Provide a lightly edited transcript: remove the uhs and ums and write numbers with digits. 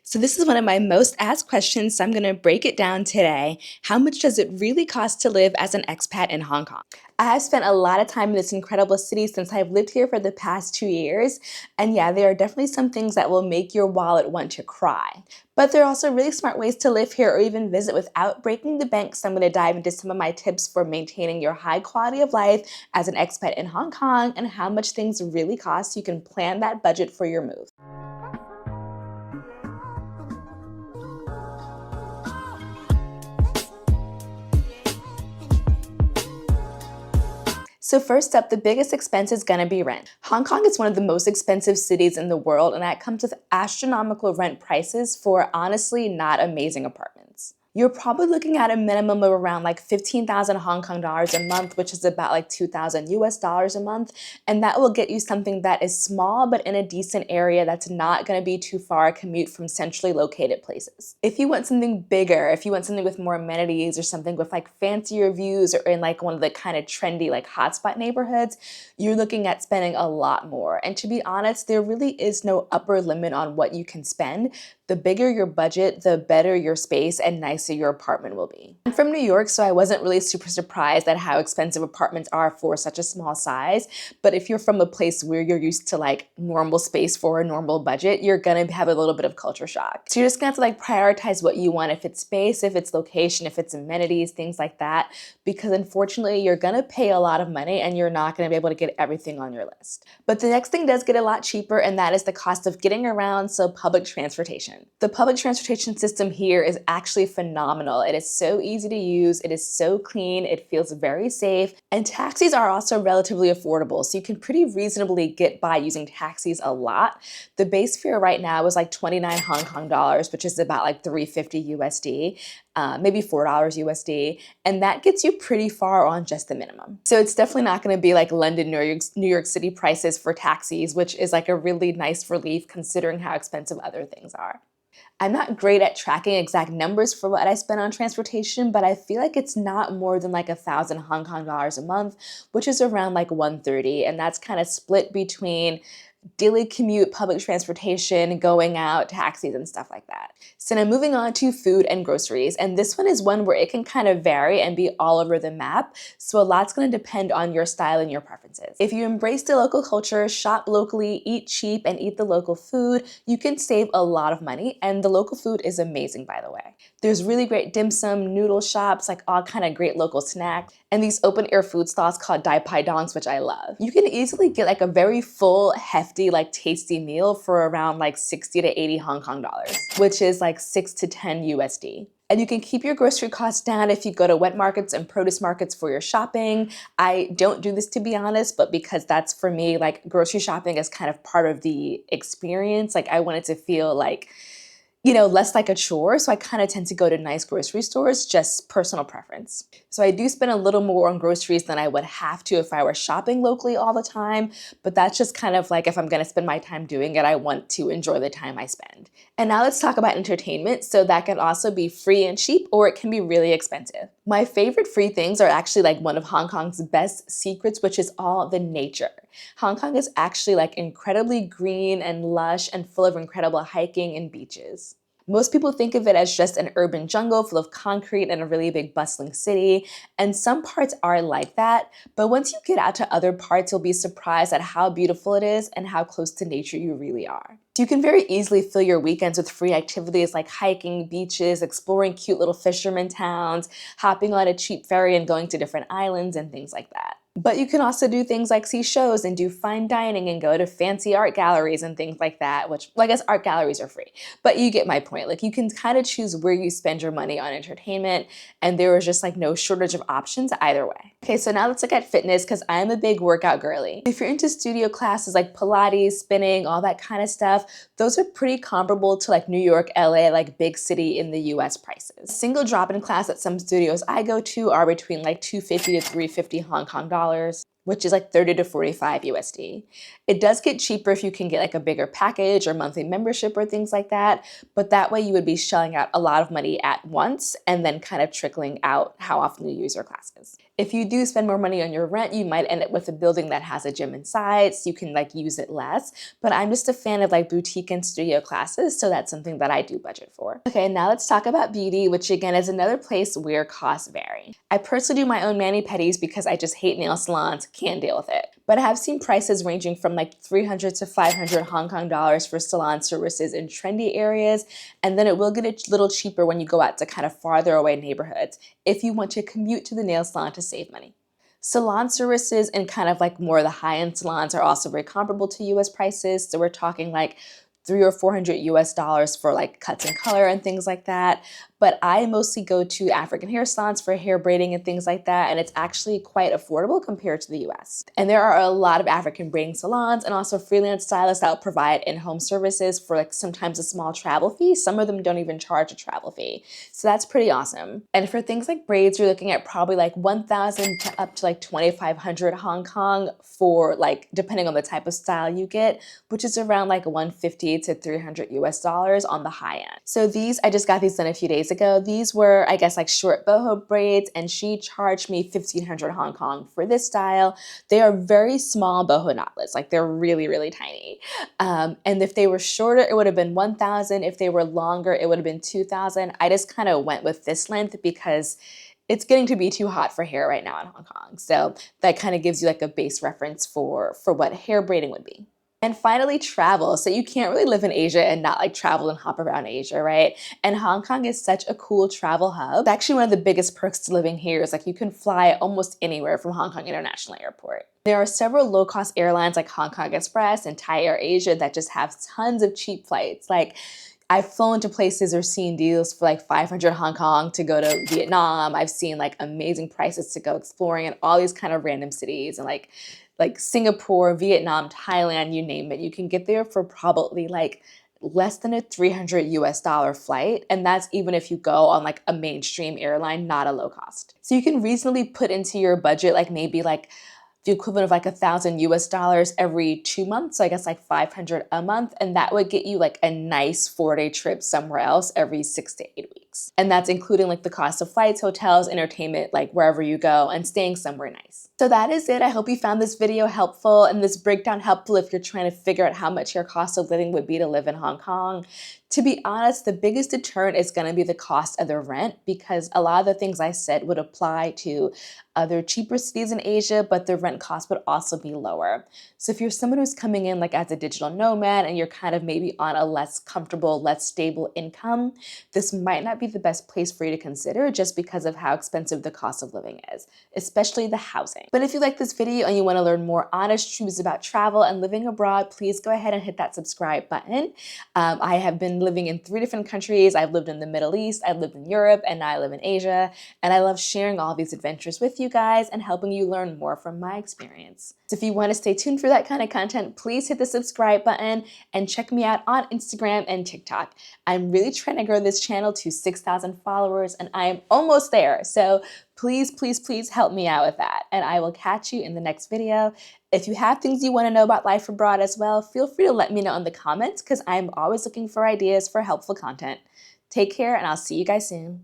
So this is one of my most asked questions, so I'm going to break it down today. How much does it really cost to live as an expat in Hong Kong? I have spent a lot of time in this incredible city since I've lived here for the past 2 years. And yeah, there are definitely some things that will make your wallet want to cry. But there are also really smart ways to live here or even visit without breaking the bank. So I'm going to dive into some of my tips for maintaining your high quality of life as an expat in Hong Kong and how much things really cost so you can plan that budget for your move. So first up, the biggest expense is going to be rent. Hong Kong is one of the most expensive cities in the world, and that comes with astronomical rent prices for honestly not amazing apartments. You're probably looking at a minimum of around like 15,000 Hong Kong dollars a month, which is about like 2,000 US dollars a month. And that will get you something that is small, but in a decent area that's not going to be too far a commute from centrally located places. If you want something bigger, if you want something with more amenities or something with like fancier views or in like one of the kind of trendy like hotspot neighborhoods, you're looking at spending a lot more. And to be honest, there really is no upper limit on what you can spend. The bigger your budget, the better your space and nicer your apartment will be. I'm from New York, so I wasn't really super surprised at how expensive apartments are for such a small size. But if you're from a place where you're used to like normal space for a normal budget, you're gonna have a little bit of culture shock. So you're just gonna have to like prioritize what you want, if it's space, if it's location, if it's amenities, things like that. Because unfortunately, you're gonna pay a lot of money and you're not gonna be able to get everything on your list. But the next thing does get a lot cheaper, and that is the cost of getting around, so public transportation. The public transportation system here is actually phenomenal. It is so easy to use, it is so clean, it feels very safe, and taxis are also relatively affordable, so you can pretty reasonably get by using taxis a lot. The base fare right now is like 29 Hong Kong dollars, which is about like 350 USD. Maybe $4 USD, and that gets you pretty far on just the minimum. So it's definitely not going to be like London, New York City prices for taxis, which is like a really nice relief considering how expensive other things are. I'm not great at tracking exact numbers for what I spend on transportation, but I feel like it's not more than like 1,000 Hong Kong dollars a month, which is around like 130, and that's kind of split between daily commute, public transportation, going out, taxis, and stuff like that. So now moving on to food and groceries. And this one is one where it can kind of vary and be all over the map. So a lot's going to depend on your style and your preferences. If you embrace the local culture, shop locally, eat cheap, and eat the local food, you can save a lot of money. And the local food is amazing, by the way. There's really great dim sum, noodle shops, like all kind of great local snacks, and these open air food stalls called Dai Pai Dongs, which I love. You can easily get like a very full, hefty, like tasty meal for around like 60 to 80 Hong Kong dollars, which is like 6 to 10 USD. And you can keep your grocery costs down if you go to wet markets and produce markets for your shopping. I don't do this, to be honest, but because that's for me, like grocery shopping is kind of part of the experience. Like I want it to feel like, less like a chore. So I kind of tend to go to nice grocery stores, just personal preference. So I do spend a little more on groceries than I would have to if I were shopping locally all the time. But that's just kind of like if I'm going to spend my time doing it, I want to enjoy the time I spend. And now let's talk about entertainment. So that can also be free and cheap, or it can be really expensive. My favorite free things are actually like one of Hong Kong's best secrets, which is all the nature. Hong Kong is actually like incredibly green and lush and full of incredible hiking and beaches. Most people think of it as just an urban jungle full of concrete and a really big bustling city, and some parts are like that, but once you get out to other parts, you'll be surprised at how beautiful it is and how close to nature you really are. So you can very easily fill your weekends with free activities like hiking, beaches, exploring cute little fisherman towns, hopping on a cheap ferry and going to different islands and things like that. But you can also do things like see shows and do fine dining and go to fancy art galleries and things like that, which, well, I guess art galleries are free, but you get my point. Like you can kind of choose where you spend your money on entertainment, and there is just like no shortage of options either way. Okay, so now let's look at fitness, because I'm a big workout girly. If you're into studio classes like Pilates, spinning, all that kind of stuff, those are pretty comparable to like New York, LA, like big city in the US prices. A single drop-in class at some studios I go to are between like 250 to 350 Hong Kong dollars, which is like 30 to 45 USD. It does get cheaper if you can get like a bigger package or monthly membership or things like that, but that way you would be shelling out a lot of money at once and then kind of trickling out how often you use your classes. If you do spend more money on your rent, you might end up with a building that has a gym inside, so you can like use it less. But I'm just a fan of like boutique and studio classes, so that's something that I do budget for. Okay, now let's talk about beauty, which again is another place where costs vary. I personally do my own mani-pedis because I just hate nail salons, can't deal with it. But I have seen prices ranging from like 300 to 500 Hong Kong dollars for salon services in trendy areas, and then it will get a little cheaper when you go out to kind of farther away neighborhoods if you want to commute to the nail salon to save money. Salon services and kind of like more of the high-end salons are also very comparable to US prices. So we're talking like 300 or 400 US dollars for like cuts and color and things like that. But I mostly go to African hair salons for hair braiding and things like that, and it's actually quite affordable compared to the US. And there are a lot of African braiding salons and also freelance stylists that will provide in-home services for like sometimes a small travel fee. Some of them don't even charge a travel fee. So that's pretty awesome. And for things like braids, you're looking at probably like 1,000 to up to like 2,500 Hong Kong for like, depending on the type of style you get, which is around like 150 to 300 US dollars on the high end. So these, I just got these done a few days ago. These were, I guess, like short boho braids, and she charged me 1,500 Hong Kong for this style. They are very small boho knotlets, like they're really, really tiny. And if they were shorter, it would have been 1,000. If they were longer, it would have been 2,000. I just kind of went with this length because it's getting to be too hot for hair right now in Hong Kong. So that kind of gives you like a base reference for what hair braiding would be. And finally, travel. So you can't really live in Asia and not like travel and hop around Asia, right? And Hong Kong is such a cool travel hub. It's actually one of the biggest perks to living here is like you can fly almost anywhere from Hong Kong International Airport. There are several low-cost airlines like Hong Kong Express and Thai Air Asia that just have tons of cheap flights. Like I've flown to places or seen deals for like 500 Hong Kong to go to Vietnam. I've seen like amazing prices to go exploring in all these kind of random cities and like Singapore, Vietnam, Thailand, you name it. You can get there for probably like less than a 300 US dollar flight. And that's even if you go on like a mainstream airline, not a low cost. So you can reasonably put into your budget like maybe like the equivalent of like 1,000 US dollars every 2 months. So I guess like 500 a month. And that would get you like a nice 4-day trip somewhere else every 6 to 8 weeks. And that's including like the cost of flights, hotels, entertainment, like wherever you go and staying somewhere nice. So that is it. I hope you found this video helpful and this breakdown helpful if you're trying to figure out how much your cost of living would be to live in Hong Kong. To be honest, the biggest deterrent is going to be the cost of the rent because a lot of the things I said would apply to other cheaper cities in Asia, but the rent cost would also be lower. So if you're someone who's coming in like as a digital nomad and you're kind of maybe on a less comfortable, less stable income, this might not be the best place for you to consider just because of how expensive the cost of living is, especially the housing. But if you like this video and you want to learn more honest truths about travel and living abroad, please go ahead and hit that subscribe button. I have been living in 3 different countries. I've lived in the Middle East, I've lived in Europe, and now I live in Asia. And I love sharing all these adventures with you guys and helping you learn more from my experience. So if you want to stay tuned for that kind of content, please hit the subscribe button and check me out on Instagram and TikTok. I'm really trying to grow this channel to 6,000 followers and I am almost there. So please, please, please help me out with that. And I will catch you in the next video. If you have things you want to know about life abroad as well, feel free to let me know in the comments because I'm always looking for ideas for helpful content. Take care and I'll see you guys soon.